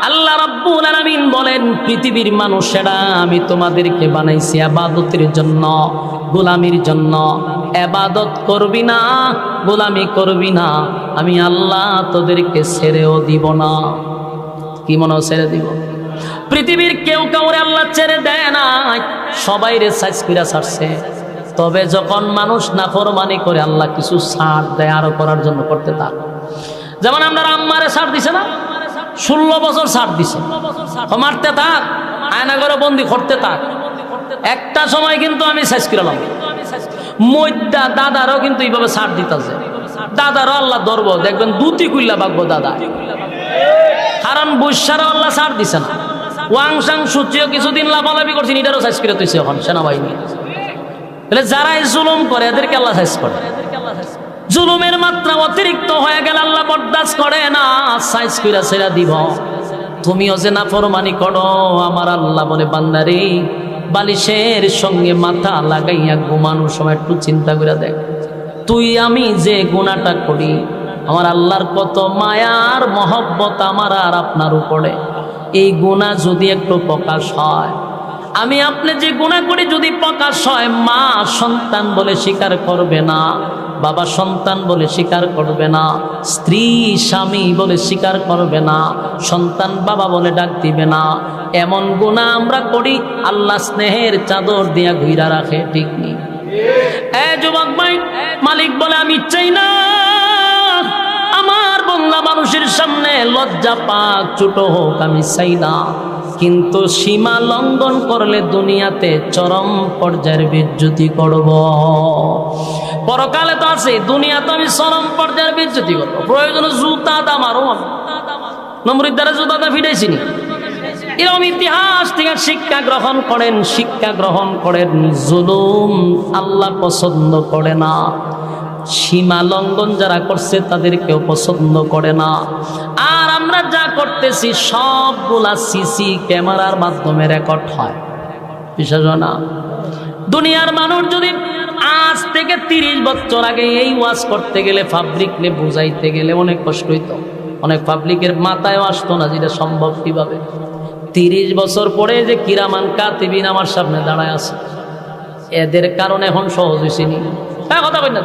আল্লাহ রাব্বুল আলামিন বলেন, পৃথিবীর মানুষেরা আমি তোমাদেরকে বানাইছি ইবাদতের জন্য, গোলামির জন্য। ইবাদত করবি না, গোলামি করবি না, আমি আল্লাহ তোদেরকে ছেড়েও দিব না। কি মনে ছেড়ে দিব? পৃথিবীর কেউ কাউরে আল্লাহ ছেড়ে দেয় না, সবাইরে সাইজ কইরা ছাড়ছে। তবে যখন মানুষ নাফরমানি করে আল্লাহ কিছু ছাড় দেয় আরো করার জন্য, করতে থাক। যেমন আমরা আম্মারে ছাড় দিছে না, 16 বছর ছাড় দিছে, মারতে থাক, আয়না করে বন্দি করতে থাক। একটা সময় কিন্তু আমি শেষ করলাম, মইদা দাদারও কিন্তু এইভাবে ছাড় দিতেছে। দাদারও আল্লাহ ধরব, দেখবেন দুটি কুল্লা বাগবো দাদা, কারণ বৈশারও আল্লাহ ছাড় দিছে না। ওয়াংসাং সূচিও কিছুদিন লাফালাফি করছেন, এটারও শেষ করে তুইছে এখন সেনাবাহিনী। তাহলে যারাই জুলুম করে এদেরকে আল্লাহ শেষ করে। জুলুমের মাত্রা অতিরিক্ত হয়ে গেলে আল্লাহ বরদাস্ত করে না, সাইজ কইরা ছেড়া দিব। তুমিও যে নাফরমানি করো, আমার আল্লাহ বলে বান্দারে বালিশের সঙ্গে মাথা লাগাইয়া ঘুমানোর সময় একটু চিন্তা করে দেখ, তুই আমি যে গুনাহটা করি, আমার আল্লাহর কত মায়ার মহব্বত আমার আর আপনার উপরে। এই গুনাহ যদি একটু প্রকাশ হয়, আমি আপনি যে গুনাহ করি যদি প্রকাশ হয়, মা সন্তান বলে স্বীকার করবে না, বাবা সন্তান বলে স্বীকার করবে না, স্ত্রী স্বামী বলে স্বীকার করবে না, সন্তান বাবা বলে ডাক দিবে না। এমন গুনাহ আমরা করি, আল্লাহ স্নেহের চাদর দিয়া ঘুরা রাখে। ঠিক নেই? যুবক ভাই, মালিক বলে আমি চাই না আমার বান্দা মানুষের সামনে লজ্জা পাক, ছোট হোক, আমি চাই না। কিন্তু সীমা লঙ্ঘন করলে দুনিয়াতে চরম পর্যায়ের বেজ্জতি করব। পরকালে তো আছে, দুনিয়া তো আমি চরম পর্যায়ের বেজ্জতি করবো। প্রয়োজনে জুতা দা মারো, নমরুদ দ্বারা জুতা দা ফিটাইছি নি। এরকম ইতিহাস থেকে শিক্ষা গ্রহণ করেন, শিক্ষা গ্রহণ করেন। জুলুম আল্লাহ পছন্দ করে না, সীমা লঙ্ঘন যারা করছে তাদেরকেও পছন্দ করে না। আর আমরা যা করতেছি সবগুলা সিসি ক্যামেরার মাধ্যমে রেকর্ড হয়। বিশ্বাস না? দুনিয়ার মানুষ যদি আজ থেকে 30 বছর আগে এই ওয়াজ করতে গেলে, পাবলিক নে বুঝাইতে গেলে অনেক কষ্ট হইতো, অনেক পাবলিকের মাথায়ও আসতো না যেটা সম্ভব কিভাবে। 30 বছর পরে যে কিরামান কাতিবিন আমার সামনে দাঁড়ায় আছে, এদের কারণে এখন সহজ হয়েছে নি। কথা বল না,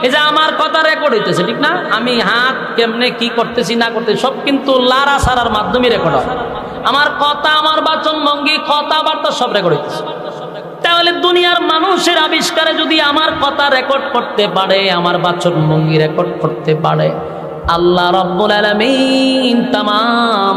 এই যে আমার কথা রেকর্ড হইতেছে, ঠিক না? আমি হাত কেমনে কি করতেছি না করতেছি সব কিন্তু লারা সারার মাধ্যমে রেকর্ড হয়। আমার কথা, আমার বাচন ভঙ্গি, কথাবার্তা সব রেকর্ড হইতেছে। তাহলে দুনিয়ার মানুষের আবিষ্কারে যদি আমার কথা রেকর্ড করতে পারে, আমার বাচন ভঙ্গি রেকর্ড করতে পারে, আল্লাহ রাব্বুল আলামিন তামাম